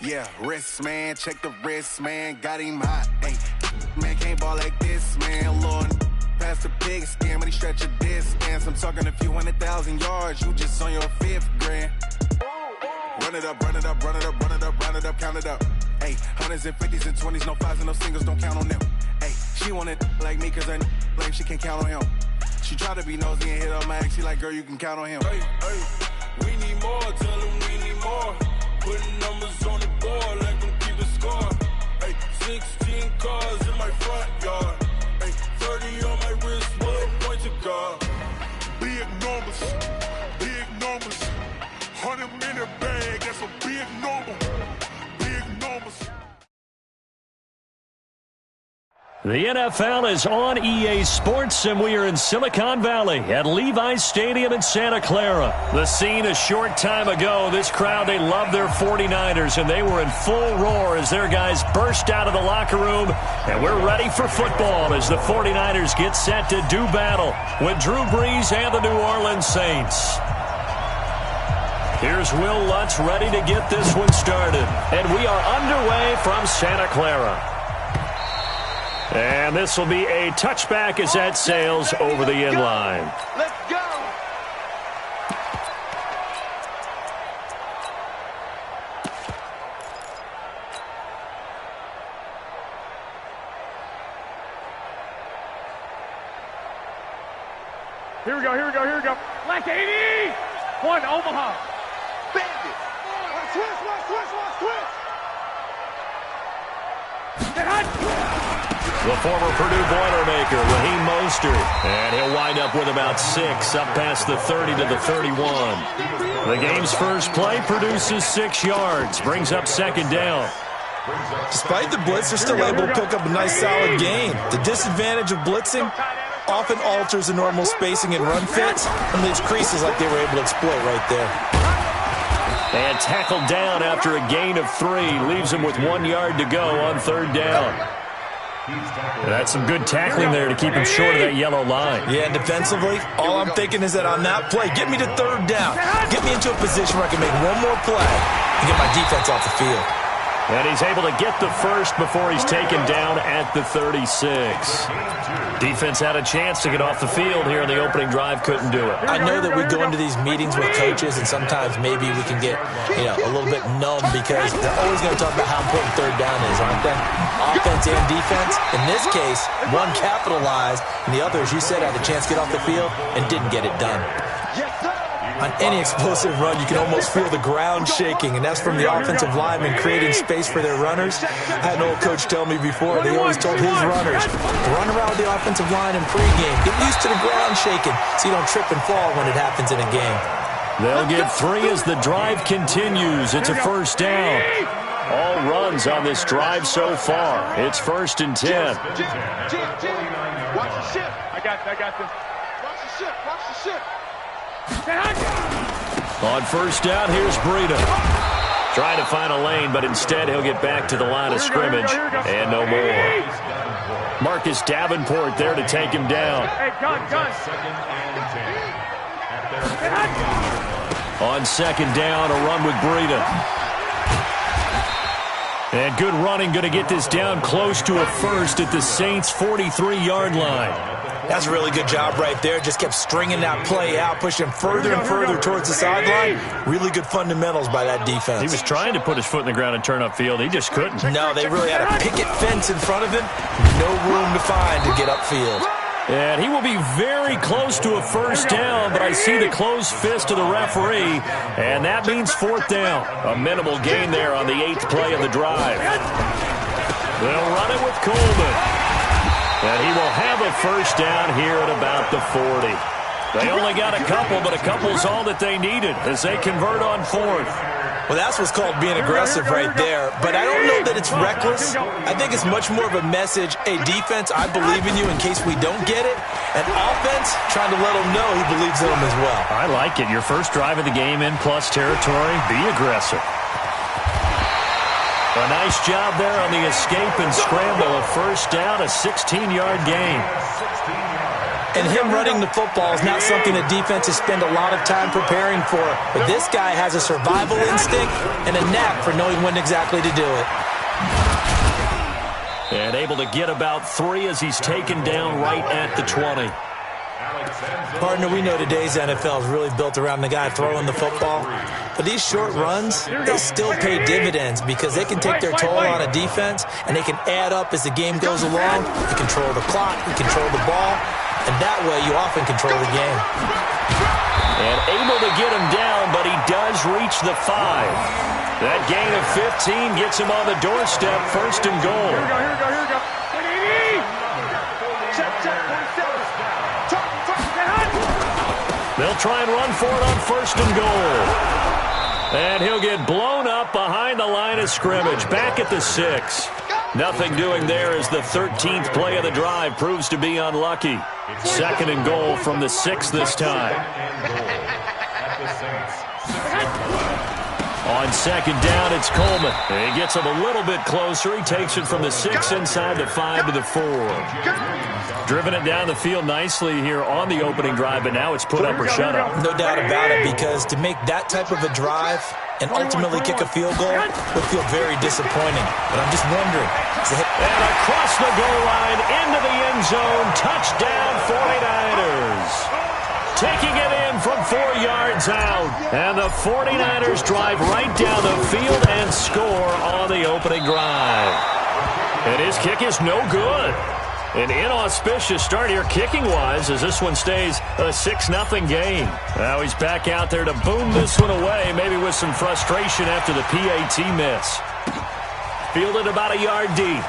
Yeah, wrist, man, check the wrist, man, got him hot. Hey, man, can't ball like this, man, Lord. Past the pig skin, when he stretch a distance. I'm talking a few 100,000 yards, you just on your 5th grand. Run it up, run it up, run it up, run it up, run it up, count it up. Hey, hundreds and 50s and 20s, no 5s and no singles, don't count on them. Hey, she want it like me, cause her blame, she can't count on him. She try to be nosy and hit up my ex, she like, girl, you can count on him. Hey, hey, we need more, tell them we need more. Putting numbers on the board, let them keep the score. Hey, 16 cars in my front yard. Hey, 30 on my wrist, bullet point to God. Big numbers, 100-minute bag, that's a big number. Big numbers. The NFL is on EA Sports, and we are in Silicon Valley at Levi's Stadium in Santa Clara. The scene a short time ago, this crowd, they love their 49ers, and they were in full roar as their guys burst out of the locker room. And we're ready for football as the 49ers get set to do battle with Drew Brees and the New Orleans Saints. Here's Will Lutz ready to get this one started. And we are underway from Santa Clara. And this will be a touchback as that sails over the end line. Let's go! Here we go. Left 80! One, Omaha. Bandit! Switch! The former Purdue Boilermaker, Raheem Mostert. And he'll wind up with about 6, up past the 30 to the 31. The game's first play produces 6 yards, brings up second down. Despite the blitz, they're still able to pick up a nice solid gain. The disadvantage of blitzing often alters the normal spacing and run fits and leaves creases like they were able to exploit right there. And tackled down after a gain of 3, leaves him with 1 yard to go on third down. That's some good tackling there to keep him short of that yellow line. Yeah, and defensively, all I'm thinking is that on that play, get me to third down. Get me into a position where I can make one more play and get my defense off the field. And he's able to get the first before he's taken down at the 36. Defense had a chance to get off the field here in the opening drive, couldn't do it. I know that we go into these meetings with coaches, and sometimes maybe we can get, a little bit numb because they're always going to talk about how important third down is, aren't they? Offense and defense. In this case, one capitalized, and the other, as you said, had a chance to get off the field and didn't get it done. On any explosive run, you can almost feel the ground shaking, and that's from the offensive linemen creating space for their runners. I had an old coach tell me before, they always told his runners to run around with the offensive line in pregame. Get used to the ground shaking so you don't trip and fall when it happens in a game. They'll get 3 as the drive continues. It's a first down. All runs on this drive so far. It's 1st and 10. Watch the ship. I got this. Watch the ship. On first down, here's Breida. Trying to find a lane, but instead he'll get back to the line of scrimmage and no more. Marcus Davenport there to take him down. Hey, gun. On second down, a run with Breida. And good running, going to get this down close to a first at the Saints' 43-yard line. That's a really good job right there. Just kept stringing that play out, pushing further and further towards the sideline. Really good fundamentals by that defense. He was trying to put his foot in the ground and turn upfield. He just couldn't. No, they really had a picket fence in front of him. No room to find to get upfield. And he will be very close to a first down, but I see the closed fist of the referee, and that means 4th down. A minimal gain there on the 8th play of the drive. They'll run it with Coleman. And he will have a first down here at about the 40. They only got a couple, but a couple's all that they needed as they convert on 4th. Well, that's what's called being aggressive right there. But I don't know that it's reckless. I think it's much more of a message, hey, defense, I believe in you in case we don't get it. And offense, trying to let them know he believes in them as well. I like it. Your first drive of the game in plus territory, be aggressive. A nice job there on the escape and scramble. A first down, a 16-yard gain. And him running the football is not something that defenses spend a lot of time preparing for. But this guy has a survival instinct and a knack for knowing when exactly to do it. And able to get about 3 as he's taken down right at the 20. Partner, we know today's NFL is really built around the guy throwing the football. But these short runs, they still pay dividends because they can take their toll on a defense and they can add up as the game goes along. You control the clock, you control the ball, and that way you often control the game. And able to get him down, but he does reach the 5. That gain of 15 gets him on the doorstep, 1st and goal. Here we go. Check, 27. They'll try and run for it on 1st and goal. And he'll get blown up behind the line of scrimmage, back at the 6. Nothing doing there as the 13th play of the drive proves to be unlucky. 2nd and goal from the 6 this time. On 2nd down, it's Coleman. He gets him a little bit closer. He takes it from the 6 inside the 5 to the 4. Driven it down the field nicely here on the opening drive, but now it's put up or shut up. No doubt about it, because to make that type of a drive and ultimately kick a field goal would feel very disappointing. But I'm just wondering. And across the goal line, into the end zone, touchdown 49ers. Taking it in from 4 yards out. And the 49ers drive right down the field and score on the opening drive. And his kick is no good. An inauspicious start here kicking-wise as this one stays a 6-0 game. Now he's back out there to boom this one away, maybe with some frustration after the PAT miss. Fielded about a yard deep.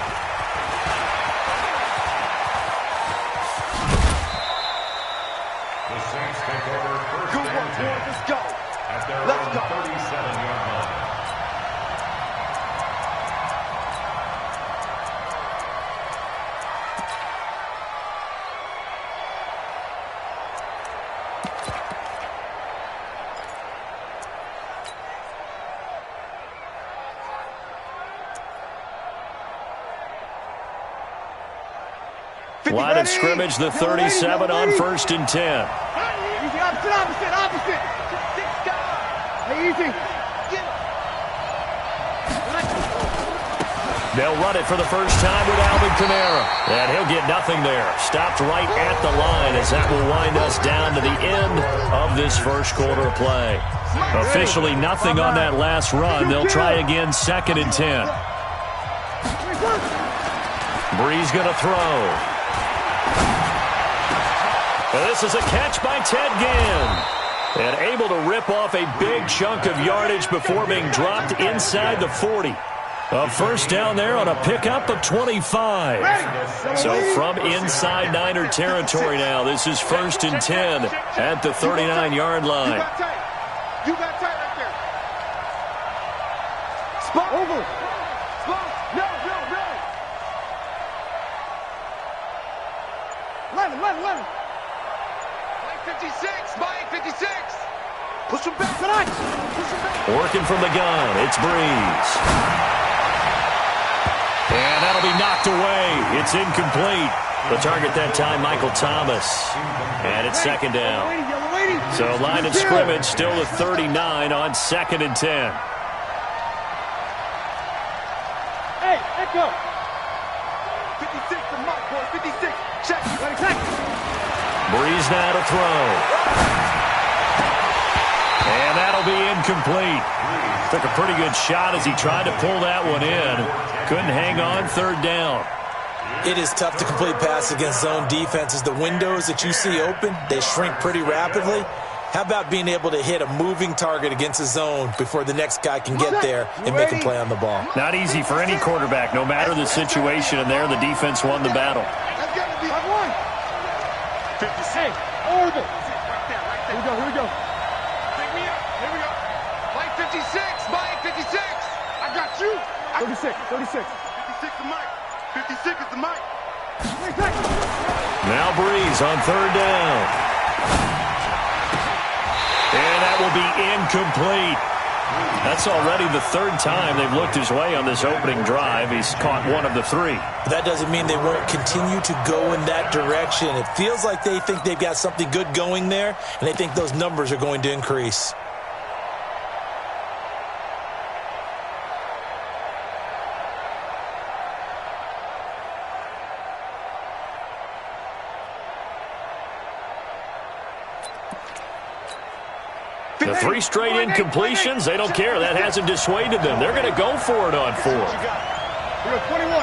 Let's go. 37-yard line. Line of scrimmage, the 37 on 1st and 10. Opposite. Easy. They'll run it for the first time with Alvin Kamara. And he'll get nothing there. Stopped right at the line as that will wind us down to the end of this first quarter of play. Officially nothing on that last run. They'll try again 2nd and 10. Breeze going to throw. And this is a catch by Ted Ginn. And able to rip off a big chunk of yardage before being dropped inside the 40. A first down there on a pickup of 25. So from inside Niner territory now, this is 1st and 10 at the 39-yard line. You got tight right there. Spot. Over. Spot. No. Let him. 56, Mike, 56. Push him back tonight. Working from the gun, it's Breeze. And that'll be knocked away. It's incomplete. The target that time, Michael Thomas. And it's 2nd down. So line of scrimmage still the 39 on 2nd and 10. Hey, echo. 56 to Mike, boy, 56. Check. Breeze now to throw. And that'll be incomplete. Took a pretty good shot as he tried to pull that one in. Couldn't hang on 3rd down. It is tough to complete passes against zone defenses. The windows that you see open, they shrink pretty rapidly. How about being able to hit a moving target against a zone before the next guy can get there and make a play on the ball? Not easy for any quarterback, no matter the situation, and there the defense won the battle. That's got to be 56. Orbit. Here we go. Pick me up. Here we go. Mike 56. Mike 56. I got you. 36. 56 to Mike. 56 is the Mike. Now Breeze on 3rd down. And that will be incomplete. That's already the third time they've looked his way on this opening drive. He's caught one of the three. But that doesn't mean they won't continue to go in that direction. It feels like they think they've got something good going there, and they think those numbers are going to increase. The three straight incompletions, they don't care. That hasn't dissuaded them. They're going to go for it on fourth. 21.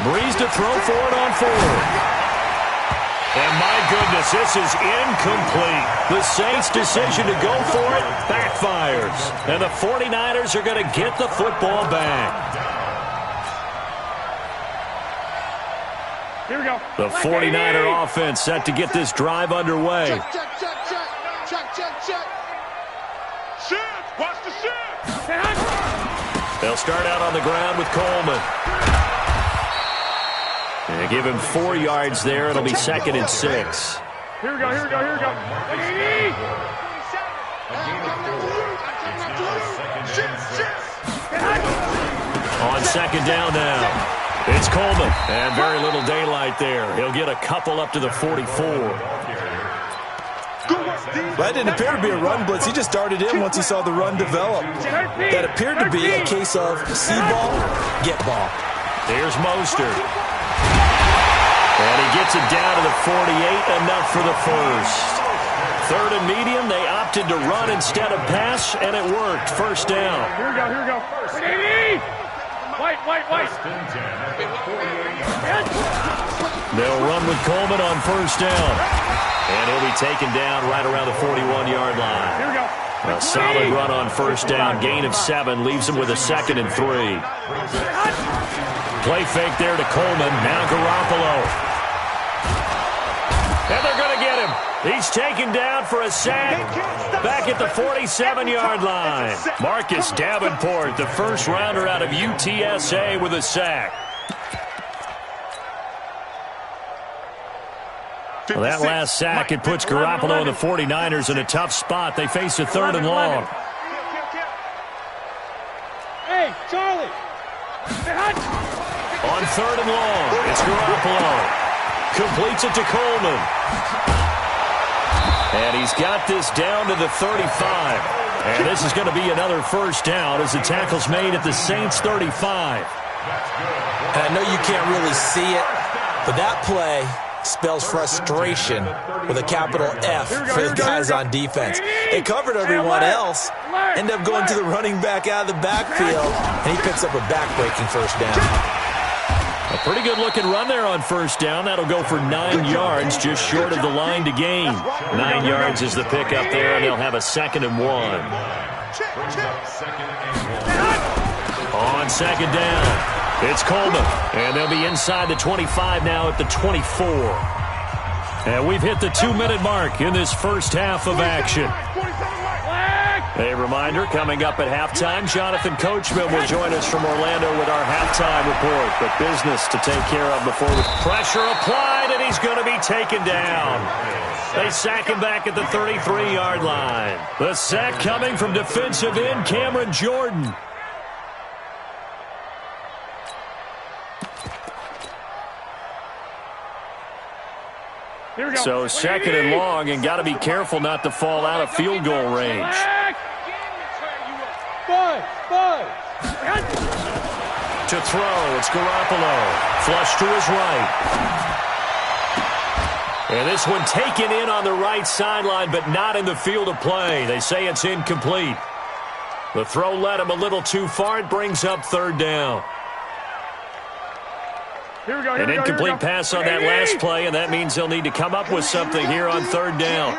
Breeze to throw for it on fourth. And my goodness, this is incomplete. The Saints' decision to go for it backfires. And the 49ers are going to get the football back. Here we go. The 49er offense set to get this drive underway. Check. Shift. Watch the shift. They'll start out on the ground with Coleman. And they give him 4 yards there. It'll be 2nd and 6. Here we go. On 2nd down now. It's Coleman, and very little daylight there. He'll get a couple up to the 44. That didn't appear to be a run blitz. He just darted in once he saw the run develop. That appeared to be a case of see ball, get ball. There's Mostert. And he gets it down to the 48, enough for the first. 3rd and medium, they opted to run instead of pass, and it worked. First down. Here we go. White. They'll run with Coleman on first down. And he'll be taken down right around the 41-yard line. Here we go. A solid run on first down. Gain of 7 leaves him with a 2nd and 3. Play fake there to Coleman. Now Garoppolo. And they're going to get him. He's taken down for a sack back at the 47-yard line. Marcus Davenport, the first rounder out of UTSA, with a sack. Well, that last sack, it puts Garoppolo and the 49ers in a tough spot. They face a 3rd and long. Hey, Charlie. On 3rd and long, it's Garoppolo. Completes it to Coleman. And he's got this down to the 35. And this is going to be another first down as the tackle's made at the Saints' 35. And I know you can't really see it, but that play spells frustration with a capital F for the guys on defense. They covered everyone else, end up going to the running back out of the backfield, and he picks up a back-breaking first down. A pretty good-looking run there on first down. That'll go for 9 yards, just short of the line to gain. 9 yards is the pickup there, and they'll have a 2nd and 1. On 2nd down, it's Coleman, and they'll be inside the 25 now at the 24. And we've hit the 2-minute mark in this first half of action. A reminder, coming up at halftime, Jonathan Coachman will join us from Orlando with our halftime report. But business to take care of before the pressure applied, and he's going to be taken down. They sack him back at the 33-yard line. The sack coming from defensive end Cameron Jordan. Here we go. So 2nd and long, and got to be careful not to fall out of field goal range. To throw, it's Garoppolo. Flush to his right. And this one taken in on the right sideline, but not in the field of play. They say it's incomplete. The throw led him a little too far. It brings up 3rd down. Here we go. An incomplete pass on that last play, and that means they'll need to come up with something here on 3rd down.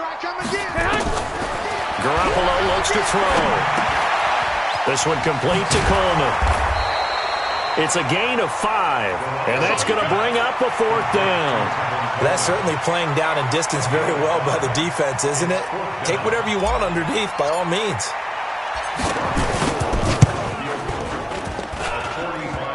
Garoppolo looks to throw. This one complete to Coleman. It's a gain of 5, and that's going to bring up a 4th down. That's certainly playing down in distance very well by the defense, isn't it? Take whatever you want underneath, by all means.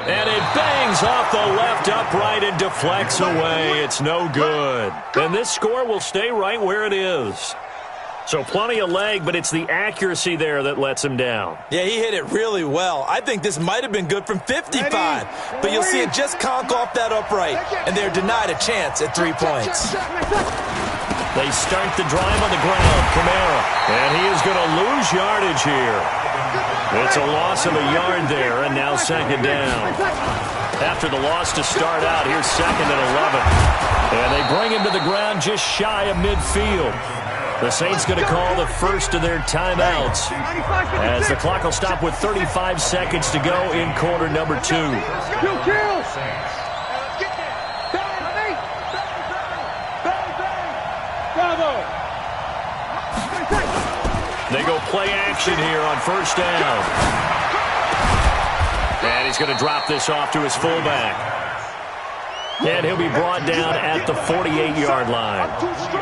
And it bangs off the left upright and deflects away. It's no good. And this score will stay right where it is. So plenty of leg, but it's the accuracy there that lets him down. Yeah, he hit it really well. I think this might have been good from 55, but you'll see it just conk off that upright, and they're denied a chance at 3 points. They start the drive on the ground, Kamara, and he is going to lose yardage here. It's a loss of a yard there, and now second down. After the loss to start out, here's second and 11. And they bring him to the ground just shy of midfield. The Saints going to call the first of their timeouts as the clock will stop with 35 seconds to go in quarter number 2. They go play action here on first down. And he's going to drop this off to his fullback. And he'll be brought down at the 48-yard line.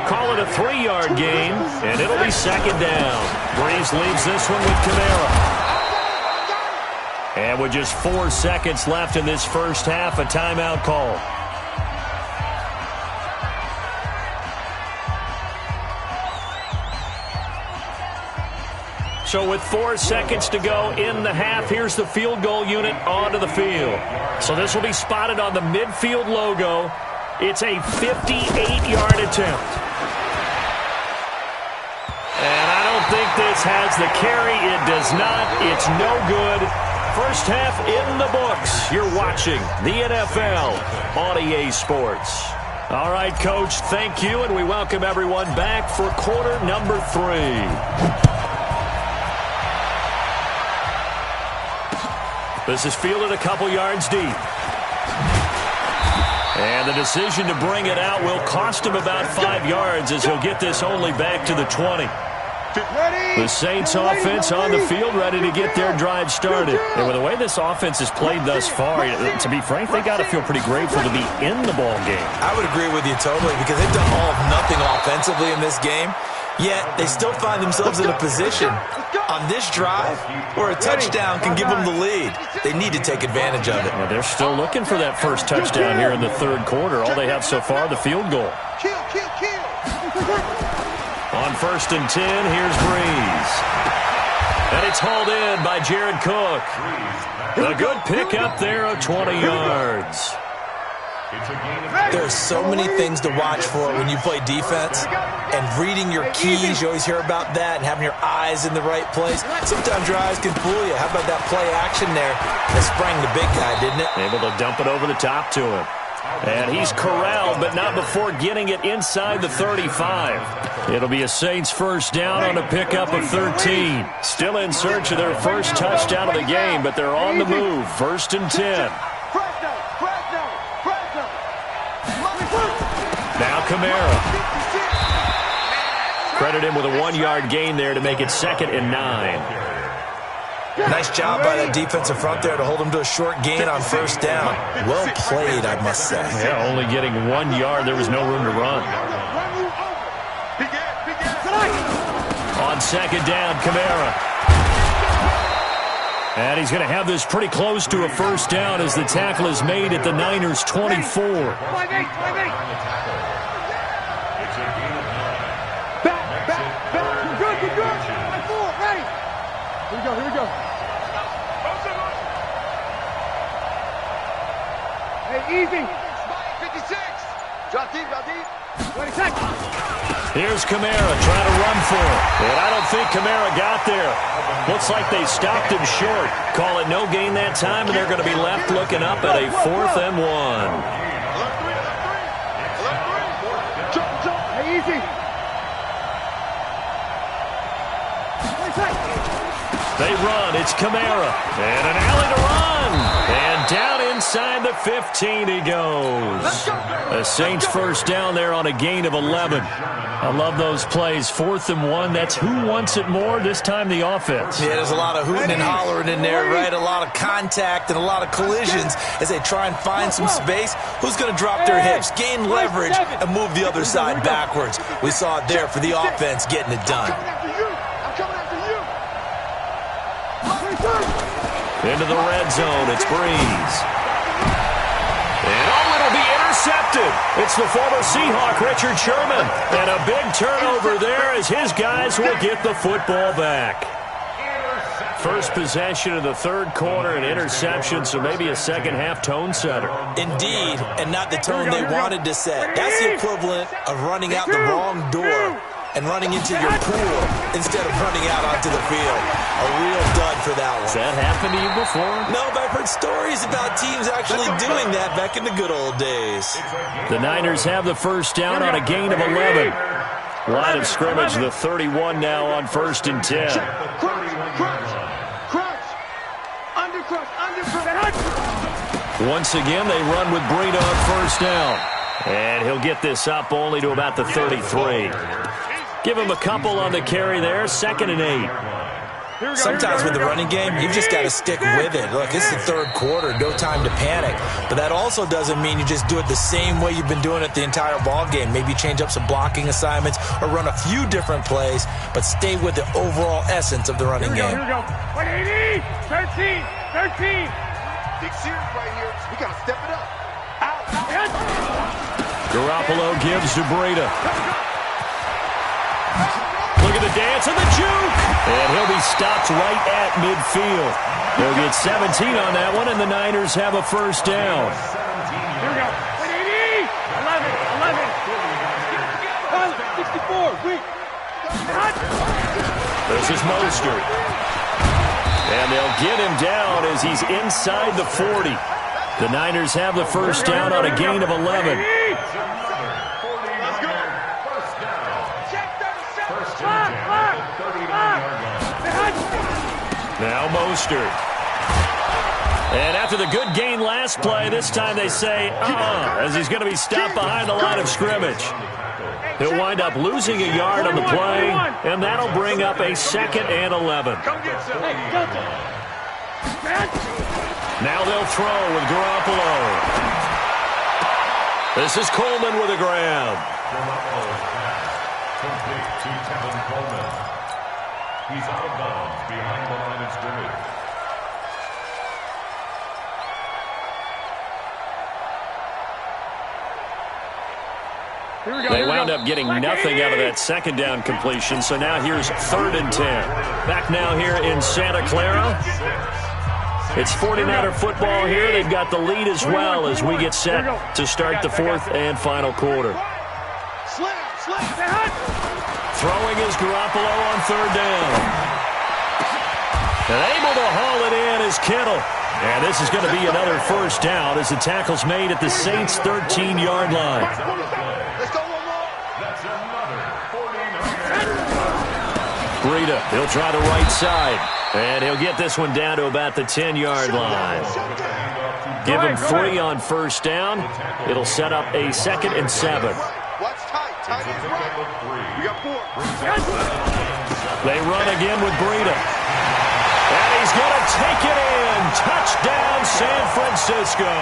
Call it a 3-yard gain, and it'll be second down. Breeze leaves this one with Kamara. And with just 4 seconds left in this first half, a timeout call. So with 4 seconds to go in the half, here's the field goal unit onto the field. So this will be spotted on the midfield logo. It's a 58-yard attempt. And I don't think this has the carry. It does not. It's no good. First half in the books. You're watching the NFL on EA Sports. All right, Coach, thank you, and we welcome everyone back for quarter number 3. This is fielded a couple yards deep. And the decision to bring it out will cost him about 5 yards as he'll get this only back to the 20. The Saints offense on the field ready to get their drive started. And with the way this offense has played thus far, to be frank, they got to feel pretty grateful to be in the ball game. I would agree with you totally because they've done all of nothing offensively in this game. Yet they still find themselves in a position on this drive where a touchdown can give them the lead. They need to take advantage of it. Well, they're still looking for that first touchdown here in the third quarter. All they have so far, the field goal. On first and 10, here's Breeze. And it's hauled in by Jared Cook. A good pickup there of 20 yards. There are so many things to watch for when you play defense, and reading your keys, you always hear about that, and having your eyes in the right place. Sometimes your eyes can fool you. How about that play action there that sprang the big guy, didn't it? Able to dump it over the top to him. And he's corralled, but not before getting it inside the 35. It'll be a Saints first down on a pickup of 13. Still in search of their first touchdown of the game, but they're on the move. First and 10. Now Kamara. Credit him with a 1-yard gain there to make it second and 9. Nice job by that defensive front there to hold him to a short gain on first down. Well played, I must say. Yeah, only getting 1 yard. There was no room to run. On second down, Kamara. And he's going to have this pretty close to a first down as the tackle is made at the Niners' 24. Here we go. Hey, easy. 56. Drop deep. 26. Here's Kamara trying to run for it. And I don't think Kamara got there. Looks like they stopped him short. Call it no gain that time, and they're going to be left looking up at a 4th and 1. Hey, easy. They run. It's Kamara. And an alley to run. And down inside the 15 he goes. The Saints first down there on a gain of 11. I love those plays. 4th and 1. That's who wants it more. This time the offense. Yeah, there's a lot of hooting and hollering in there, right? A lot of contact and a lot of collisions as they try and find some space. Who's going to drop their hips, gain leverage, and move the other side backwards? We saw it there for the offense getting it done. Into the red zone, it's Breeze. And it'll be intercepted. It's the former Seahawk, Richard Sherman. And a big turnover there as his guys will get the football back. First possession of the third quarter, an interception, so maybe a second-half tone setter. Indeed, and not the tone they wanted to set. That's the equivalent of running out the wrong door and running into your pool instead of running out onto the field. A real dud for that one. Has that happened to you before? No, but I've heard stories about teams actually doing that back in the good old days. The Niners have the first down on a gain of 11. Line of scrimmage, the 31 now on 1st and 10. Once again, they run with Breida on first down. And he'll get this up only to about the 33. Give him a couple on the carry there, 2nd and 8. Sometimes with the running game, you've just got to stick with it. Look, it's the third quarter, no time to panic. But that also doesn't mean you just do it the same way you've been doing it the entire ball game. Maybe change up some blocking assignments or run a few different plays, but stay with the overall essence of the running game. Here we go. 180, 13. Big series right here. We got to step it up. Out. Garoppolo gives to Breida. Look at the dance and the juke. And he'll be stopped right at midfield. They'll get 17 on that one, and the Niners have a first down. Here we go. 180, 11. 64. This is Mostert. And they'll get him down as he's inside the 40. The Niners have the first down on a gain of 11. Now Mostert. And after the good gain last play, this time they say, as he's going to be stopped behind the line of scrimmage. He'll wind up losing a yard on the play, and that'll bring up a 2nd and 11. Now they'll throw with Garoppolo. This is Coleman with a grab. Complete to Tevin Coleman. He's out of bounds behind the line of scrimmage. They wound up getting nothing out of that second down completion, so now here's 3rd and 10. Back now here in Santa Clara. It's 49er football here. They've got the lead as well as we get set to start the 4th and final quarter. Throwing is Garoppolo on 3rd down. And able to haul it in is Kittle. And this is going to be another first down as the tackle's made at the Saints' 13-yard line. Breida, he'll try the right side. And he'll get this one down to about the 10-yard line. Give him 3 on first down. It'll set up a 2nd and 7. They run again with Breida. And he's going to take it in. Touchdown, San Francisco.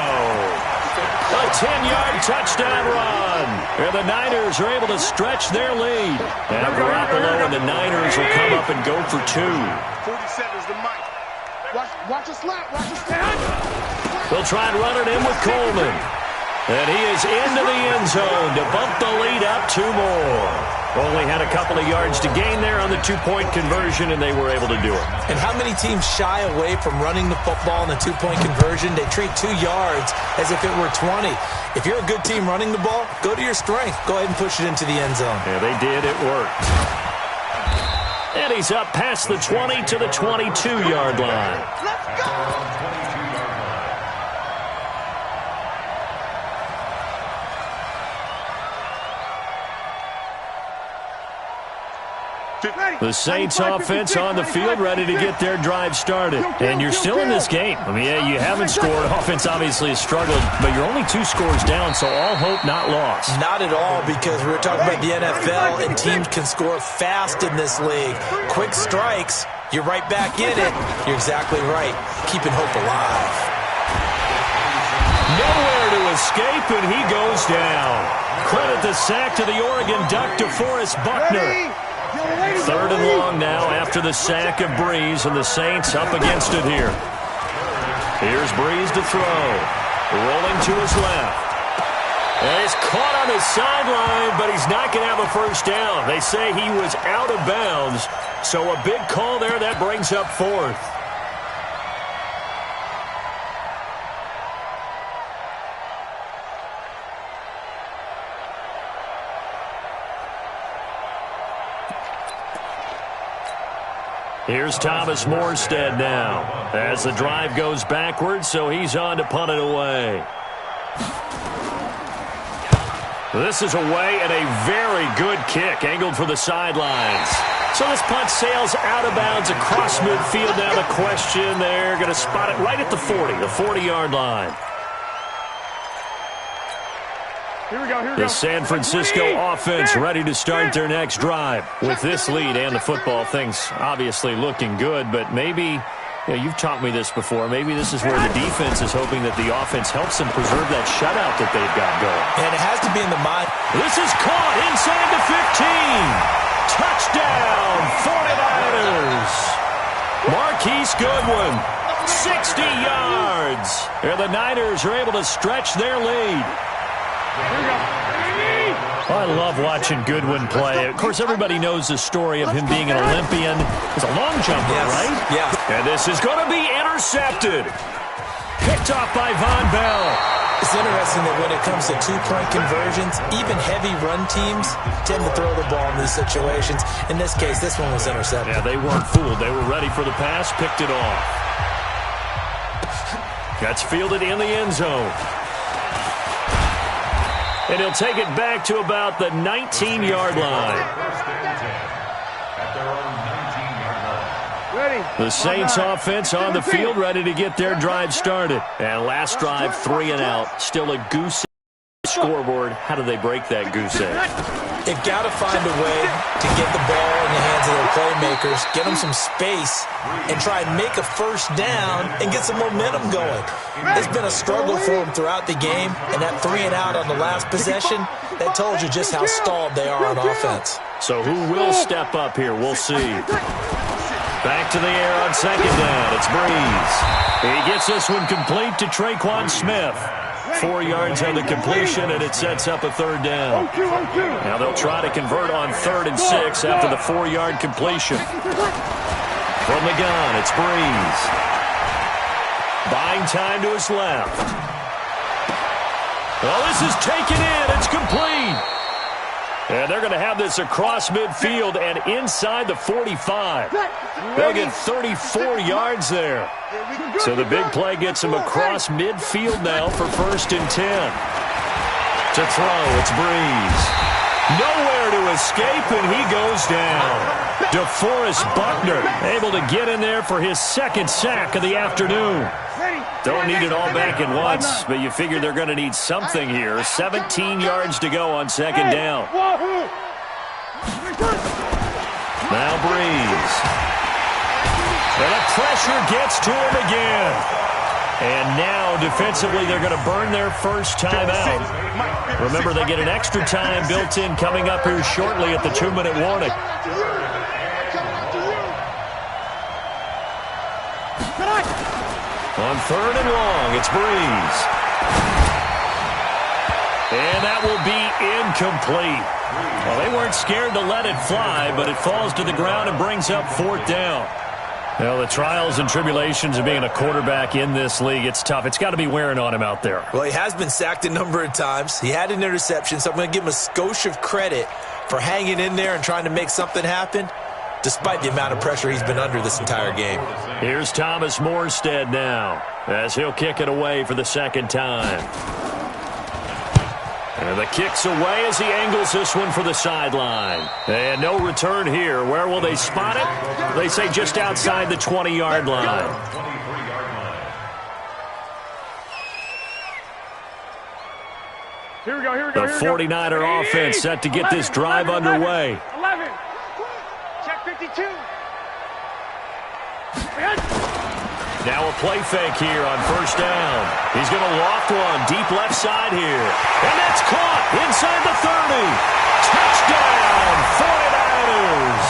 A 10-yard touchdown run. And the Niners are able to stretch their lead. Now Garoppolo and the Niners will come up and go for 2. 47 is the mic. Watch a slap. Watch a snap. They'll try and run it in with Coleman. And he is into the end zone to bump the lead up 2 more. Only had a couple of yards to gain there on the 2-point conversion, and they were able to do it. And how many teams shy away from running the football in the 2-point conversion? They treat 2 yards as if it were 20. If you're a good team running the ball, go to your strength. Go ahead and push it into the end zone. Yeah, they did. It worked. And he's up past the 20 to the 22-yard line. Let's go. The Saints offense on the field ready to get their drive started. And you're still in this game. I mean, yeah, you haven't scored. Offense obviously has struggled, but you're only 2 scores down, so all hope not lost. Not at all, because we were talking about the NFL, and teams can score fast in this league. Quick strikes, you're right back in it. You're exactly right. Keeping hope alive. Nowhere to escape, and he goes down. Credit the sack to the Oregon Duck, DeForest Buckner. 3rd and long now after the sack of Breeze, and the Saints up against it here. Here's Breeze to throw. Rolling to his left. And he's caught on the sideline, but he's not going to have a first down. They say he was out of bounds, so a big call there that brings up fourth. Here's Thomas Morstead now as the drive goes backwards, so he's on to punt it away. This is away and a very good kick, angled for the sidelines. So this punt sails out of bounds across midfield. Now the question, they're going to spot it right at the 40-yard line. Here we go. The San Francisco offense ready to start their next drive. With this lead and the football, things obviously looking good, but maybe, you've taught me this before, maybe this is where the defense is hoping that the offense helps them preserve that shutout that they've got going. And it has to be in the mind. This is caught inside the 15. Touchdown, 49ers. Marquise Goodwin, 60 yards. And the Niners are able to stretch their lead. I love watching Goodwin play. Of course, everybody knows the story of him being an Olympian. He's a long jumper, right? Yeah. And this is going to be intercepted. Picked off by Von Bell. It's interesting that when it comes to two-point conversions, even heavy run teams tend to throw the ball in these situations. In this case, this one was intercepted. Yeah, they weren't fooled. They were ready for the pass, picked it off. That's fielded in the end zone. And he'll take it back to about the 19-yard line. The Saints offense on the field ready to get their drive started. And last drive, 3 and out. Still a goose egg scoreboard. How do they break that goose egg? They've got to find a way to get the ball in the hands of their playmakers, get them some space, and try and make a first down and get some momentum going. It's been a struggle for them throughout the game, and that 3 and out on the last possession, that told you just how stalled they are on offense. So who will step up here? We'll see. Back to the air on second down. It's Breeze. He gets this one complete to Traquan Smith. 4 yards on the completion, and it sets up a third down. Now they'll try to convert on 3rd and 6 after the 4-yard completion. From the gun, it's Breeze. Buying time to his left. Well, this is taken in. It's complete. And they're going to have this across midfield and inside the 45. They'll get 34 yards there. So the big play gets them across midfield now for 1st and 10. To throw, it's Breeze. Nowhere to escape, and he goes down. DeForest Buckner able to get in there for his 2nd sack of the afternoon. Don't need it all back at once, but you figure they're going to need something here. 17 yards to go on 2nd down. Now Breeze. And the pressure gets to him again. And now, defensively, they're going to burn their first time out. Remember, they get an extra time built in coming up here shortly at the 2-minute warning. On 3rd and long, it's Breeze. And that will be incomplete. Well, they weren't scared to let it fly, but it falls to the ground and brings up 4th down. Well, the trials and tribulations of being a quarterback in this league, it's tough. It's got to be wearing on him out there. Well, he has been sacked a number of times. He had an interception, so I'm going to give him a skosh of credit for hanging in there and trying to make something happen, despite the amount of pressure he's been under this entire game. Here's Thomas Morstead now, as he'll kick it away for the 2nd time. And the kick's away as he angles this one for the sideline. And no return here. Where will they spot it? They say just outside the 20-yard line. Here we go. The 49er offense set to get this drive underway. 11. Check 52. Now a play fake here on 1st down. He's going to loft one deep left side here. And that's caught inside the 30. Touchdown, 49ers.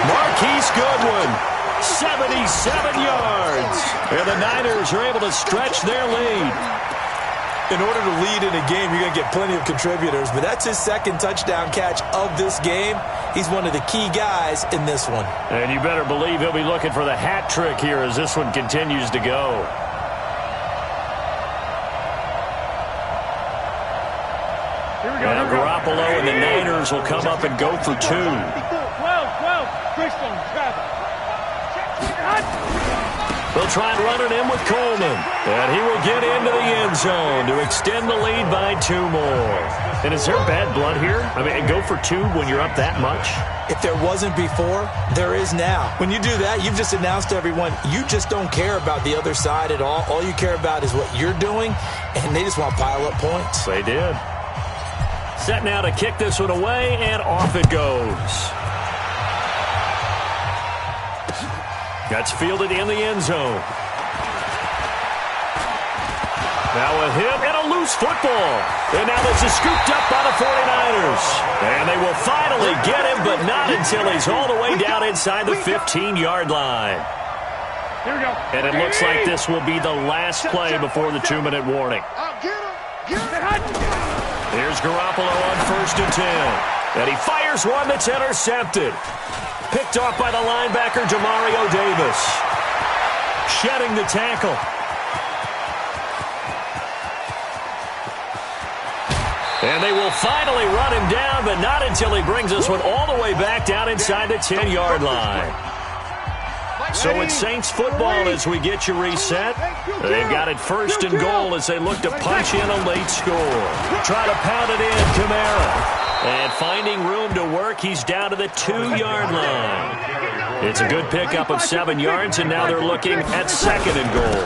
Marquise Goodwin, 77 yards. And the Niners are able to stretch their lead. In order to lead in a game, you're going to get plenty of contributors, but that's his second touchdown catch of this game. He's one of the key guys in this one. And you better believe he'll be looking for the hat trick here as this one continues to go. Now Garoppolo and the Niners will come up and go for 2. 12, Christian, They'll try and run it in with Coleman. And he will get into the end zone to extend the lead by 2 more. And is there bad blood here? I mean, go for 2 when you're up that much? If there wasn't before, there is now. When you do that, you've just announced to everyone, you just don't care about the other side at all. All you care about is what you're doing, and they just want to pile up points. They did. Set now to kick this one away, and off it goes. That's fielded in the end zone. Now a hit and a loose football. And now this is scooped up by the 49ers. And they will finally get him, but not until he's all the way down inside the 15-yard line. Here we go. And it looks like this will be the last play before the 2-minute warning. Here's Garoppolo on 1st and 10. And he fires one that's intercepted. Picked off by the linebacker, Demario Davis. Shedding the tackle. And they will finally run him down, but not until he brings this one all the way back down inside the 10-yard line. So it's Saints football as we get you reset. They've got it 1st and goal as they look to punch in a late score. Try to pound it in, Kamara. And finding room to work, he's down to the 2-yard line. It's a good pickup of 7 yards, and now they're looking at 2nd and goal.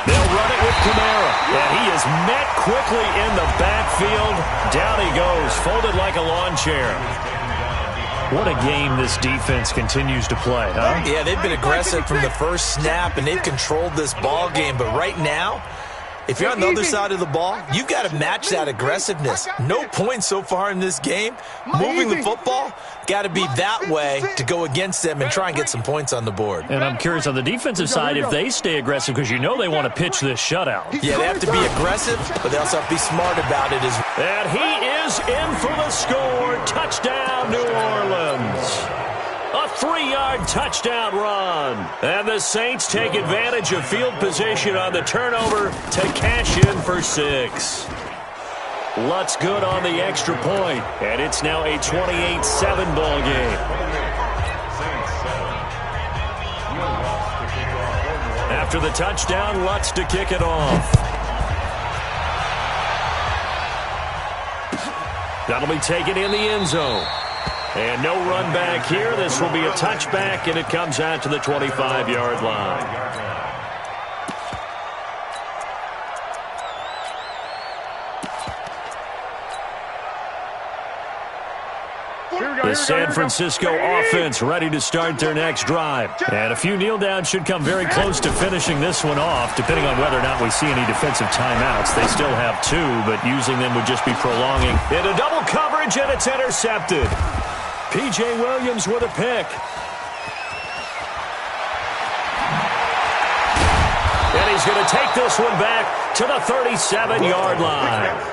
They'll run it with Kamara. And he is met quickly in the backfield. Down he goes, folded like a lawn chair. What a game this defense continues to play, huh? Yeah, they've been aggressive from the first snap, and they've controlled this ball game. But right now, if you're on the other side of the ball, you've got to match that aggressiveness. No points so far in this game. Moving the football, got to be that way to go against them and try and get some points on the board. And I'm curious on the defensive side if they stay aggressive, because you know they want to pitch this shutout. Yeah, they have to be aggressive, but they also have to be smart about it as well. And he is in for the score. Touchdown, New Orleans. A 3-yard touchdown run. And the Saints take advantage of field position on the turnover to cash in for 6. Lutz good on the extra point, and it's now a 28-7 ball game. After the touchdown, Lutz to kick it off. That'll be taken in the end zone. And no run back here. This will be a touchback, and it comes out to the 25-yard line. The San Francisco offense ready to start their next drive. And a few kneel downs should come very close to finishing this one off, depending on whether or not we see any defensive timeouts. They still have 2, but using them would just be prolonging. Into double coverage, and it's intercepted. P.J. Williams with a pick. And he's going to take this one back to the 37-yard line.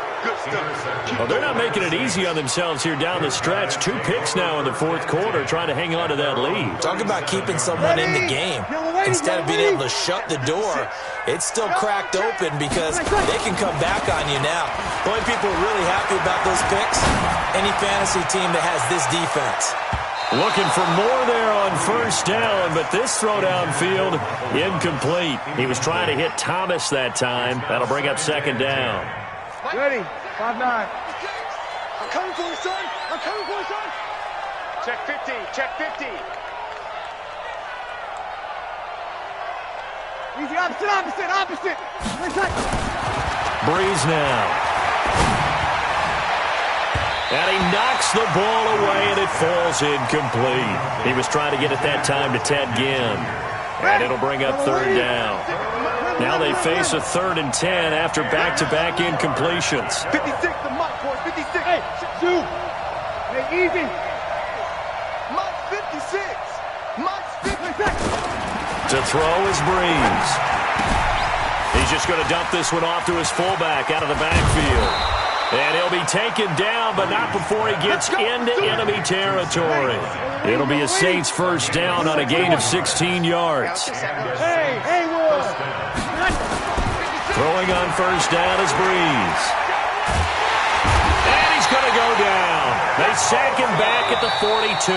Well, they're not making it easy on themselves here down the stretch. 2 picks now in the 4th quarter, trying to hang on to that lead. Talk about keeping someone in the game. Instead of being able to shut the door, it's still cracked open because they can come back on you now. The only people who are really happy about those picks, any fantasy team that has this defense. Looking for more there on 1st down, but this throw downfield, incomplete. He was trying to hit Thomas that time. That'll bring up 2nd down. Ready, 5-9. I'm coming for you, son. I'm coming for you, son. Check 50, check 50. Easy, opposite. Breeze now. And he knocks the ball away, and it falls incomplete. He was trying to get it that time to Ted Ginn. And it'll bring up 3rd down. Now they face a 3rd and 10 after back-to-back incompletions. 56, the Mike, boys, 56. Hey, shoot. Hey, easy. Mike 56. Mike 56. To throw is Breeze. He's just going to dump this one off to his fullback out of the backfield. And he'll be taken down, but not before he gets into enemy territory. It'll be a Saints first down on a gain of 16 yards. Hey, Wood. Throwing on first down is Breeze. And he's going to go down. They sack him back at the 42.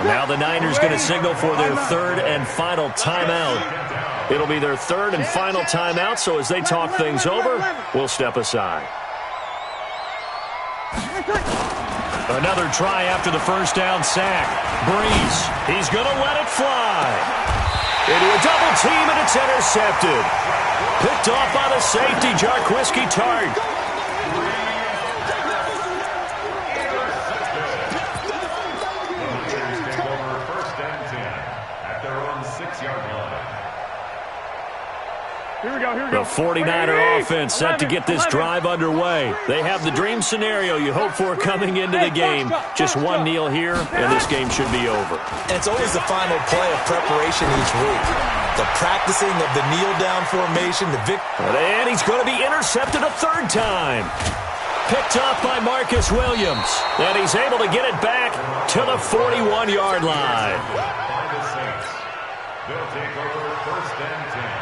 Now the Niners going to signal for their third and final timeout. It'll be their third and final timeout, so as they talk things over, we'll step aside. Another try after the first down sack. Breeze, he's going to let it fly. Into a double team, and it's intercepted. Picked off by the safety, Jarquiski Tart. The 49er offense set to get this drive underway. They have the dream scenario you hope for coming into the game. Just one kneel here, and this game should be over. And it's always the final play of preparation each week. The practicing of the kneel-down formation, the victory. And he's going to be intercepted a third time. Picked off by Marcus Williams. And he's able to get it back to the 41-yard line. They'll take over first and 10.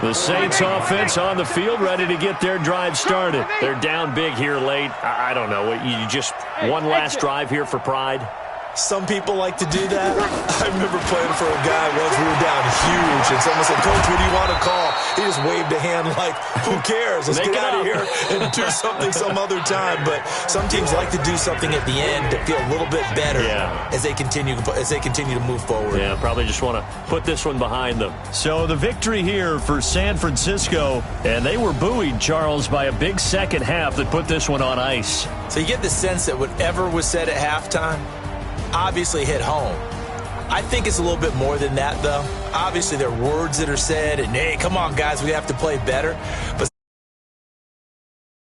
The Saints offense on the field, ready to get their drive started. They're down big here late. I don't know. You just one last drive here for pride? Some people like to do that. I remember playing for a guy once. We were down huge, and someone said, "Coach, what do you want to call?" He just waved a hand like, "Who cares? Let's get out of here and do something some other time." But some teams like to do something at the end to feel a little bit better as they continue to move forward. Yeah, probably just want to put this one behind them. So the victory here for San Francisco, and they were buoyed, Charles, by a big second half that put this one on ice. So you get the sense that whatever was said at halftime obviously hit home. I think it's a little bit more than that, though. Obviously, there are words that are said, and, hey, come on, guys, we have to play better. But